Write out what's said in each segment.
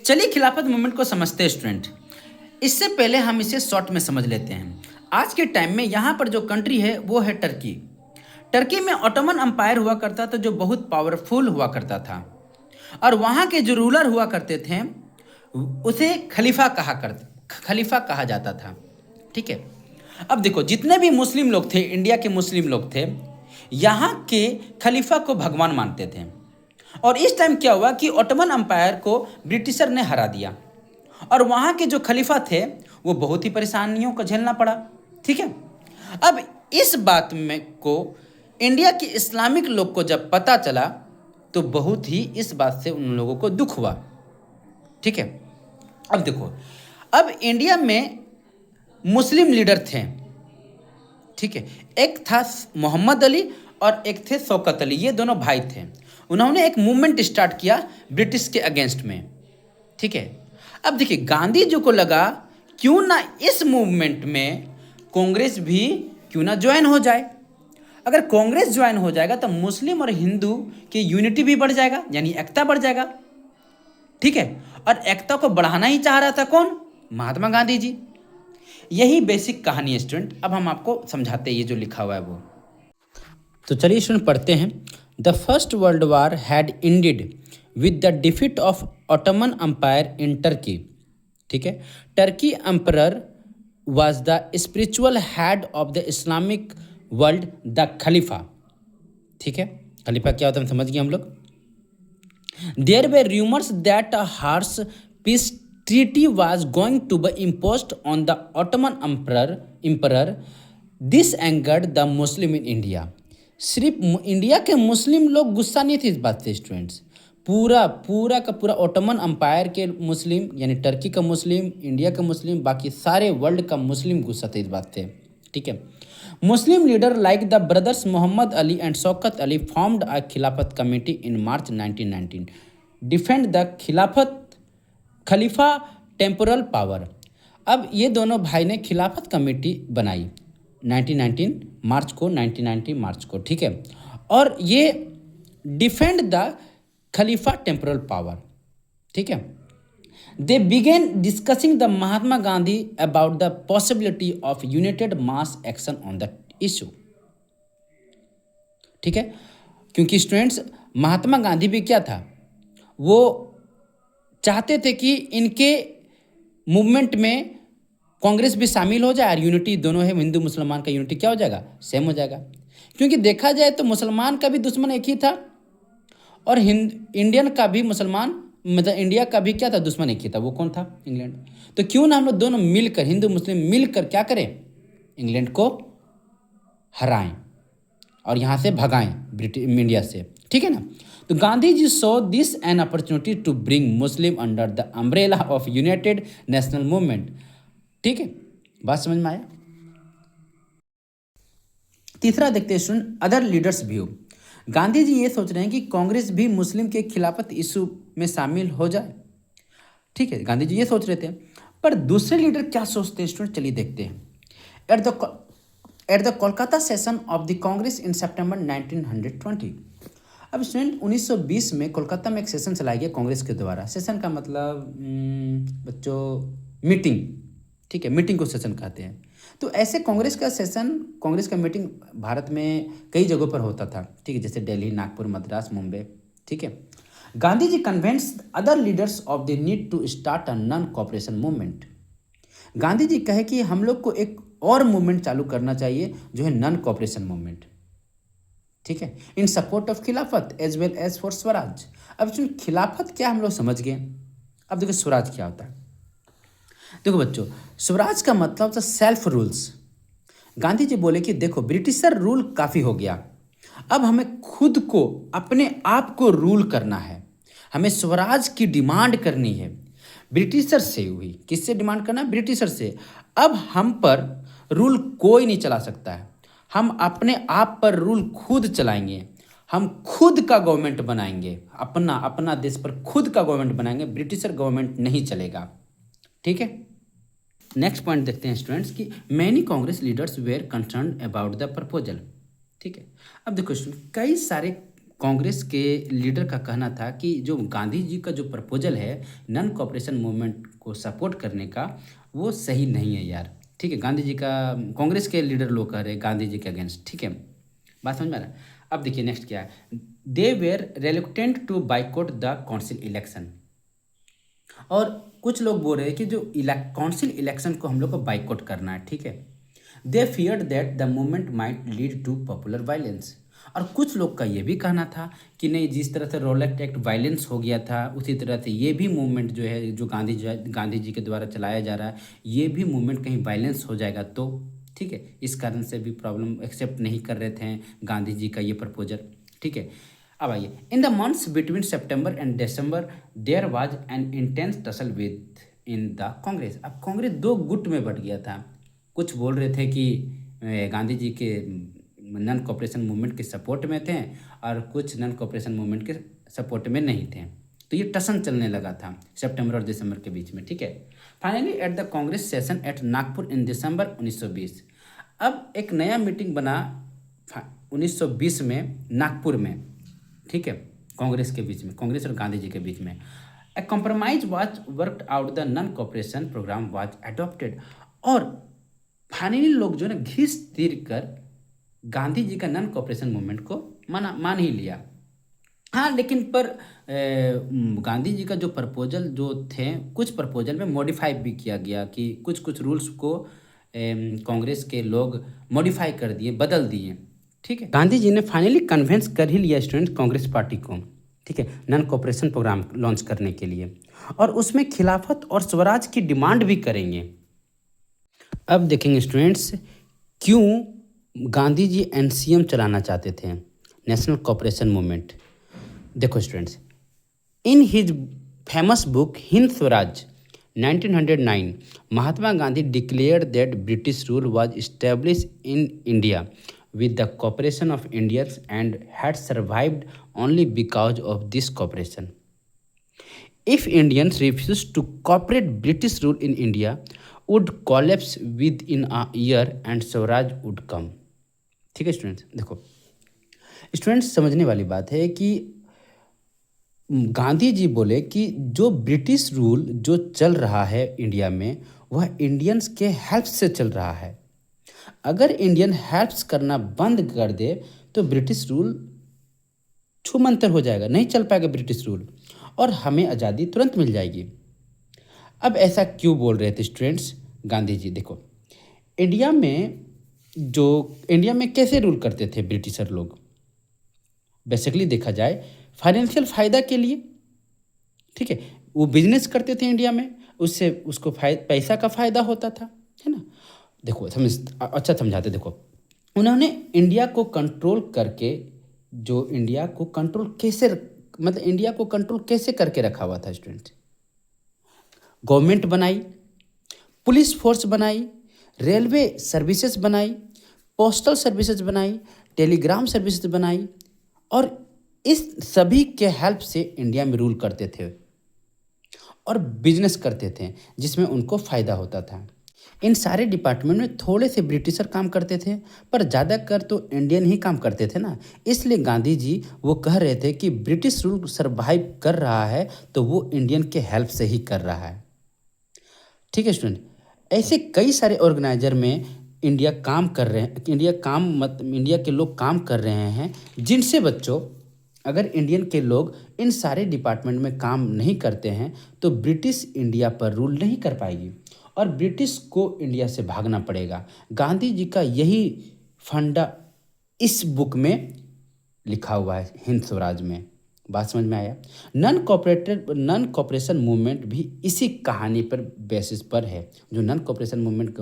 चलिए खिलाफत मूवमेंट को समझते हैं स्टूडेंट। इससे पहले हम इसे शॉर्ट में समझ लेते हैं। आज के टाइम में यहाँ पर जो कंट्री है वो है टर्की। टर्की में ऑटोमन अम्पायर हुआ करता था जो बहुत पावरफुल हुआ करता था, और वहाँ के जो रूलर हुआ करते थे उसे खलीफा कहा जाता था। ठीक है। अब देखो, जितने भी मुस्लिम लोग थे, इंडिया के मुस्लिम लोग थे, यहाँ के खलीफा को भगवान मानते थे। और इस टाइम क्या हुआ कि ऑटोमन अम्पायर को ब्रिटिशर ने हरा दिया, और वहाँ के जो खलीफा थे वो बहुत ही परेशानियों को झेलना पड़ा। ठीक है। अब इस बात में को इंडिया के इस्लामिक लोग को जब पता चला तो बहुत ही इस बात से उन लोगों को दुख हुआ। ठीक है। अब देखो, अब इंडिया में मुस्लिम लीडर थे। ठीक है। एक था मोहम्मद अली और एक थे शौकत अली, ये दोनों भाई थे। उन्होंने एक मूवमेंट स्टार्ट किया ब्रिटिश के अगेंस्ट में। ठीक है। अब देखिए, गांधी जी को लगा क्यों ना इस मूवमेंट में कांग्रेस भी क्यों ना ज्वाइन हो जाए। अगर कांग्रेस ज्वाइन हो जाएगा तो मुस्लिम और हिंदू की यूनिटी भी बढ़ जाएगा, यानी एकता बढ़ जाएगा। ठीक है। और एकता को बढ़ाना ही चाह रहा था कौन? महात्मा गांधी जी। यही बेसिक कहानी है स्टूडेंट। अब हम आपको समझाते हैं ये जो लिखा हुआ है वो। तो चलिए स्टूडेंट पढ़ते हैं। The first world war had ended with the defeat of Ottoman empire in Turkey. Turkey है। टर्की एम्परर was the spiritual head of the Islamic world, the खलीफा। ठीक है। खलीफा क्या होता है समझ गए हम लोग। There were rumors that a harsh peace treaty was going to be imposed on the Ottoman emperor. This angered the Muslim in India। सिर्फ इंडिया के मुस्लिम लोग गुस्सा नहीं थे इस बात से स्टूडेंट्स, पूरा पूरा का पूरा ऑटोमन अम्पायर के मुस्लिम, यानी टर्की का मुस्लिम, इंडिया का मुस्लिम, बाकी सारे वर्ल्ड का मुस्लिम गुस्सा थे इस बात से। ठीक है। Muslim leader like the brothers Mohammad Ali and Shaukat Ali formed a Khilafat committee in March 1919 defend the Khalifa temporal power. अब ये दोनों भाई ने खिलाफत कमेटी बनाई 1919 मार्च को। ठीक है। और ये defend the Khalifa temporal power. ठीक है। They begin discussing the Mahatma Gandhi about the possibility of united mass action on the issue. ठीक है। क्योंकि स्टूडेंट्स, महात्मा गांधी भी क्या था, वो चाहते थे कि इनके मूवमेंट में कांग्रेस भी शामिल हो जाए और यूनिटी दोनों है, हिंदू मुसलमान का यूनिटी क्या हो जाएगा, सेम हो जाएगा। क्योंकि देखा जाए तो मुसलमान का भी दुश्मन एक ही था और इंडियन का भी मुसलमान, मतलब इंडिया का भी क्या था, दुश्मन एक ही था। वो कौन था? इंग्लैंड। तो क्यों ना हम लोग दोनों मिलकर, हिंदू मुस्लिम मिलकर क्या करें, इंग्लैंड को हराएं और यहाँ से भगाएं ब्रिटिश इंडिया से। ठीक है ना। तो Gandhi ji so this an opportunity to bring Muslim under the umbrella of united national movement. ठीक है, बात समझ में आया। तीसरा देखते हैं student, other leaders view. Gandhi ji ये सोच रहे हैं कि कांग्रेस भी मुस्लिम के खिलाफत इशू में शामिल हो जाए। ठीक है, गांधी जी ये सोच रहे थे, पर दूसरे लीडर क्या सोचते हैं स्टूडेंट, चलिए देखते हैं। At the Kolkata session of the Congress in September 1920। अब स्टूडेंट 1920 में कोलकाता में एक सेशन चलाया गया कांग्रेस के द्वारा। सेशन का मतलब बच्चों मीटिंग। ठीक है, मीटिंग को सेशन कहते हैं। तो ऐसे कांग्रेस का सेशन, कांग्रेस का मीटिंग भारत में कई जगहों पर होता था। ठीक है, जैसे दिल्ली, नागपुर, मद्रास, मुंबई। ठीक है। Gandhi ji convinced other leaders of the need to start a non cooperation movement. Gandhi ji कहे कि हम लोग को एक और मूवमेंट चालू करना चाहिए जो है नॉन कॉपरेशन मूवमेंट। ठीक है, in support of Khilafat as well as for swaraj. अब खिलाफत क्या हम लोग समझ गए। अब देखो स्वराज क्या होता है। देखो बच्चों, स्वराज का मतलब था सेल्फ रूल्स। गांधी जी बोले कि देखो ब्रिटिशर रूल काफ़ी हो गया, अब हमें खुद को, अपने आप को रूल करना है। हमें स्वराज की डिमांड करनी है ब्रिटिशर से। हुई किससे डिमांड करना? ब्रिटिशर से। अब हम पर रूल कोई नहीं चला सकता है, हम अपने आप पर रूल खुद चलाएंगे। हम खुद का गवर्नमेंट बनाएंगे, अपना देश पर खुद का गवर्नमेंट बनाएंगे, ब्रिटिशर गवर्नमेंट नहीं चलेगा। ठीक है। नेक्स्ट पॉइंट देखते हैं स्टूडेंट्स कि many Congress leaders were concern about the proposal. ठीक है। अब देखो स्टूडेंट, कई सारे कांग्रेस के लीडर का कहना था कि जो गांधी जी का जो प्रपोजल है नॉन कॉपरेशन मूवमेंट को सपोर्ट करने का, वो सही नहीं है यार। ठीक है, गांधी जी का, कांग्रेस के लीडर लोग कह रहे हैं गांधी जी के अगेंस्ट। ठीक है, बात समझ में आ रहा है। अब देखिए नेक्स्ट क्या है, they were reluctant to boycott the council election. और कुछ लोग बोल रहे हैं कि जो काउंसिल इलेक्शन को हम लोग को बाइकआउट करना है। ठीक है, they feared that the movement might lead to popular violence. और कुछ लोग का ये भी कहना था कि नहीं, जिस तरह से रोलेट एक्ट वायलेंस हो गया था, उसी तरह से ये भी मूवमेंट जो है, जो गांधी जी के द्वारा चलाया जा रहा है, ये भी मूवमेंट कहीं वायलेंस हो जाएगा तो। ठीक है, इस कारण से भी प्रॉब्लम एक्सेप्ट नहीं कर रहे थे गांधी जी का ये प्रपोजल। ठीक है, अब आइए, in the months between September and December there was an intense tussle within the Congress. अब कांग्रेस दो गुट में बट गया था। कुछ बोल रहे थे कि गांधी जी के नॉन कॉपरेशन मूवमेंट के सपोर्ट में थे, और कुछ नॉन कॉपरेशन मूवमेंट के सपोर्ट में नहीं थे। तो ये टसन चलने लगा था सितंबर और दिसंबर के बीच में। ठीक है, finally at the Congress session at Nagpur in December 1920। अब एक नया मीटिंग बना 1920 में नागपुर में। ठीक है, कांग्रेस के बीच में, कांग्रेस और गांधी जी के बीच में। A compromise was worked out, the non cooperation programme was adopted. और फाइनली लोग जो है ना घिस तीर कर गांधी जी का नॉन कॉपरेशन मूवमेंट को मान ही लिया। हाँ, लेकिन पर गांधी जी का जो प्रपोजल जो थे, कुछ प्रपोजल में मॉडिफाई भी किया गया कि कुछ कुछ रूल्स को कांग्रेस के लोग मॉडिफाई कर दिए, बदल दिए। ठीक है, गांधी जी ने फाइनली कन्विंस कर ही लिया स्टूडेंट कांग्रेस पार्टी को। ठीक है, नॉन कॉपरेशन प्रोग्राम लॉन्च करने के लिए, और उसमें खिलाफत और स्वराज की डिमांड भी करेंगे। अब देखेंगे स्टूडेंट्स, क्यों गांधी जी एनसीएम चलाना चाहते थे, नेशनल कॉपरेशन मूवमेंट। देखो students, in his famous book Hind Swaraj 1909, Mahatma Gandhi declared that British rule was established in India with the cooperation of Indians and had survived only because of this cooperation. If Indians refused to cooperate, British rule in India would collapse within a year and Swaraj would come. ठीक है students, देखो students समझने वाली बात है कि गांधी जी बोले कि जो ब्रिटिश रूल जो चल रहा है इंडिया में, वह इंडियंस के हेल्प से चल रहा है। अगर इंडियन हेल्प्स करना बंद कर दे तो ब्रिटिश रूल छूमंतर हो जाएगा, नहीं चल पाएगा ब्रिटिश रूल, और हमें आज़ादी तुरंत मिल जाएगी। अब ऐसा क्यों बोल रहे थे स्टूडेंट्स गांधी जी? देखो, इंडिया में कैसे रूल करते थे ब्रिटिशर लोग? बेसिकली देखा जाए फाइनेंशियल फ़ायदा के लिए। ठीक है, वो बिजनेस करते थे इंडिया में, उससे उसको पैसा का फ़ायदा होता था, है ना। देखो अच्छा समझाते, देखो उन्होंने इंडिया को कंट्रोल करके, जो इंडिया को कंट्रोल कैसे, मतलब इंडिया को कंट्रोल कैसे करके रखा हुआ था स्टूडेंट? गवर्नमेंट बनाई, पुलिस फोर्स बनाई, रेलवे सर्विसेज बनाई, पोस्टल सर्विसेज बनाई, टेलीग्राम सर्विसेज बनाई, और इस सभी के हेल्प से इंडिया में रूल करते थे और बिजनेस करते थे जिसमें उनको फ़ायदा होता था। इन सारे डिपार्टमेंट में थोड़े से ब्रिटिशर काम करते थे, पर ज़्यादातर तो इंडियन ही काम करते थे ना। इसलिए गांधी जी वो कह रहे थे कि ब्रिटिश रूल सर्वाइव कर रहा है तो वो इंडियन के हेल्प से ही कर रहा है। ठीक है स्टूडेंट, ऐसे कई सारे ऑर्गेनाइजर में इंडिया के लोग काम कर रहे हैं, जिनसे बच्चों, अगर इंडियन के लोग इन सारे डिपार्टमेंट में काम नहीं करते हैं तो ब्रिटिश इंडिया पर रूल नहीं कर पाएगी और ब्रिटिश को इंडिया से भागना पड़ेगा। गांधी जी का यही फंडा इस बुक में लिखा हुआ है, हिंद स्वराज में। बात समझ में आया? नॉन कॉपरेशन मूवमेंट भी इसी कहानी पर बेसिस पर है। जो नॉन कॉपरेशन मूवमेंट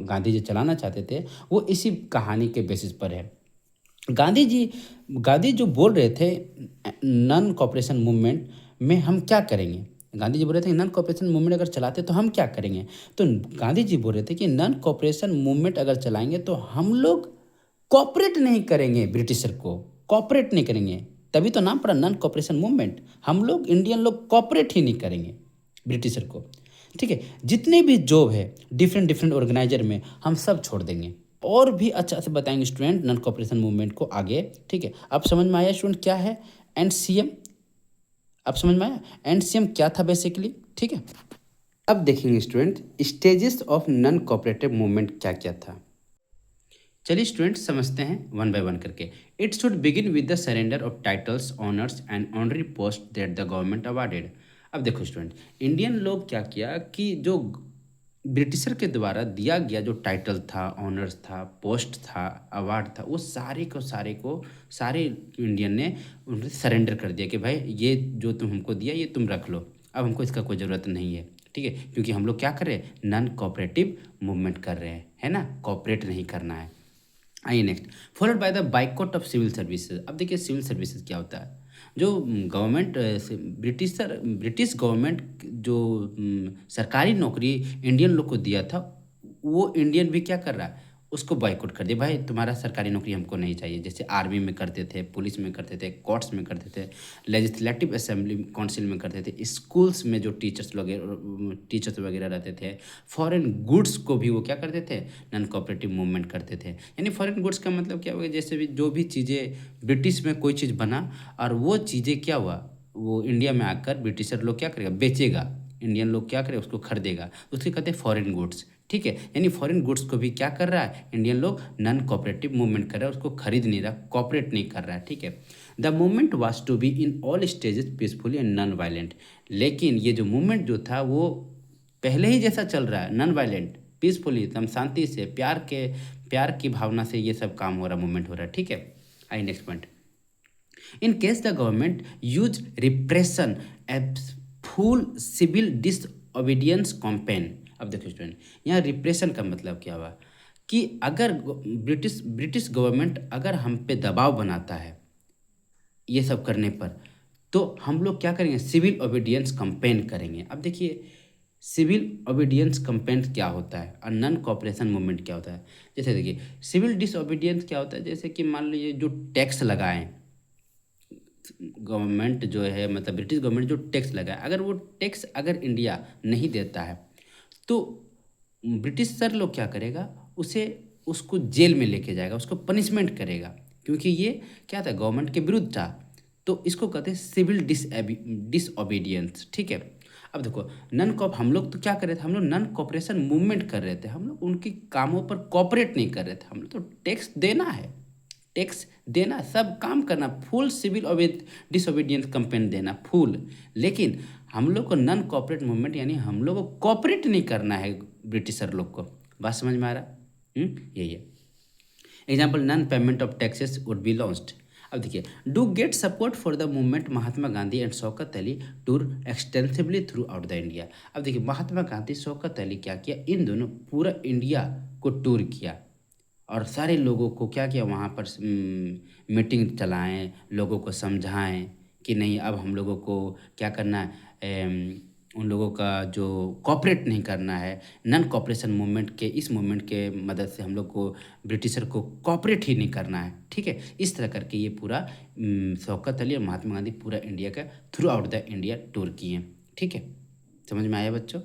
गांधी जी चलाना चाहते थे वो इसी कहानी के बेसिस पर है। गांधी जो बोल रहे थे नॉन कॉपरेशन मूवमेंट में हम क्या करेंगे, गांधी जी बोल रहे थे नॉन कॉपरेशन मूवमेंट अगर चलाते तो हम क्या करेंगे। तो गांधी जी बोल रहे थे कि नॉन कॉपरेशन मूवमेंट अगर चलाएंगे तो हम लोग कॉपरेट नहीं करेंगे, ब्रिटिशर को कॉपरेट नहीं करेंगे, तभी तो नाम पड़ा नॉन कॉपरेशन मूवमेंट। हम लोग इंडियन लोग कॉपरेट ही नहीं करेंगे ब्रिटिशर को। ठीक है, जितने भी जॉब है डिफरेंट ऑर्गेनाइजर में हम सब छोड़ देंगे, और भी अच्छा से बताएंगे स्टूडेंट नॉन कॉपरेशन मूवमेंट को आगे। ठीक है, अब समझ में आया स्टूडेंट क्या है एनसीएम? अब समझ में आया एनसीएम क्या था बेसिकली? ठीक है, अब देखेंगे student stages of non cooperative movement क्या क्या था। चलिए स्टूडेंट समझते हैं वन बाय वन करके। It should begin with the surrender of titles honours and honorary post that the government awarded. अब देखो स्टूडेंट, इंडियन लोग क्या किया कि जो ब्रिटिशर के द्वारा दिया गया जो टाइटल था, ऑनर्स था, पोस्ट था, अवार्ड था, वो सारे इंडियन ने उन्हें सरेंडर कर दिया कि भाई ये जो तुम हमको दिया ये तुम रख लो, अब हमको इसका कोई ज़रूरत नहीं है। ठीक है, क्योंकि हम लोग क्या कर रहे हैं, नॉन कोऑपरेटिव मूवमेंट कर रहे हैं, है ना, कोऑपरेट नहीं करना है। आइए next, followed by the boycott of civil services. अब देखिए सिविल सर्विसेज क्या होता है, जो गवर्नमेंट ब्रिटिश गवर्नमेंट जो सरकारी नौकरी इंडियन लोग को दिया था, वो इंडियन भी क्या कर रहा है, उसको बॉयकॉट कर दिया, भाई तुम्हारा सरकारी नौकरी हमको नहीं चाहिए। जैसे आर्मी में करते थे, पुलिस में करते थे, कोर्ट्स में करते थे, लेजिस्लेटिव असेंबली काउंसिल में करते थे, स्कूल्स में जो टीचर्स वगैरह रहते थे, फॉरेन गुड्स को भी वो क्या करते थे, नॉन कोऑपरेटिव मूवमेंट करते थे। यानी फॉरेन गुड्स का मतलब क्या हुआ, जैसे भी जो भी चीज़ें ब्रिटिश में कोई चीज़ बना और वो चीज़ें क्या हुआ, वो इंडिया में आकर ब्रिटिशर लोग क्या करेगा, बेचेगा, इंडियन लोग क्या करेगा, उसको खरीदेगा, उसके कहते हैं फॉरेन गुड्स। ठीक है, यानी फॉरेन गुड्स को भी क्या कर रहा है, इंडियन लोग नॉन कोऑपरेटिव मूवमेंट कर रहा है, उसको खरीद नहीं रहा, कोऑपरेट नहीं कर रहा है। ठीक है, the movement was to be in all stages peacefully and non violent. लेकिन ये जो मूवमेंट जो था वो पहले ही जैसा चल रहा है, नॉन वायलेंट, पीसफुली, एकदम शांति से, प्यार की भावना से ये सब काम हो रहा, मूवमेंट हो रहा है। ठीक है, I next point, in case the government use repression as full civil disobedience campaign. अब देखो स्टूडेंट, यहाँ रिप्रेशन का मतलब क्या हुआ कि अगर ब्रिटिश गवर्नमेंट अगर हम पे दबाव बनाता है ये सब करने पर, तो हम लोग क्या करेंगे, सिविल ओबीडियंस कैंपेन करेंगे। अब देखिए सिविल ओबीडियंस कैंपेन क्या होता है और नॉन कॉपरेशन मूवमेंट क्या होता है। जैसे देखिए सिविल डिसओबीडियंस क्या होता है, जैसे कि मान लीजिए जो टैक्स लगाएं गवर्नमेंट जो है, मतलब ब्रिटिश गवर्नमेंट जो टैक्स लगाए, अगर वो टैक्स अगर इंडिया नहीं देता है तो ब्रिटिश सर लोग क्या करेगा, उसको जेल में लेके जाएगा, उसको पनिशमेंट करेगा, क्योंकि ये क्या था, गवर्नमेंट के विरुद्ध था। तो इसको कहते हैं सिविल डिसओबीडियंस। ठीक है, अब देखो हम लोग तो क्या कर रहे थे, हम लोग नॉन कॉपरेशन मूवमेंट कर रहे थे, हम लोग उनके कामों पर कॉपरेट नहीं कर रहे थे, हम लोग तो टैक्स देना, सब काम करना, फुल सिविल डिसोबीडियंस कंपेन देना फुल। लेकिन हम लोग को नॉन कॉपरेट मूवमेंट, यानी हम लोग को कॉपरेट नहीं करना है ब्रिटिशर लोग को। बात समझ में आ रहा? यही है। Example, non payment of taxes would be launched. अब देखिए, do get support for the movement Mahatma Gandhi and Shaukat Ali tour extensively through out the India. अब देखिए महात्मा गांधी, शौकत अली क्या किया, इन दोनों पूरा इंडिया को टूर किया और सारे लोगों को क्या किया, वहाँ पर मीटिंग चलाएं, लोगों को समझाएं कि नहीं अब हम लोगों को क्या करना है, उन लोगों का जो कॉपरेट नहीं करना है, नॉन कॉपरेशन मूवमेंट के, इस मूवमेंट के मदद से हम लोग को ब्रिटिशर को कॉपरेट ही नहीं करना है। ठीक है, इस तरह करके ये पूरा शौकत अली और महात्मा गांधी पूरा इंडिया का through out the India tour किए। ठीक है, समझ में आया बच्चों?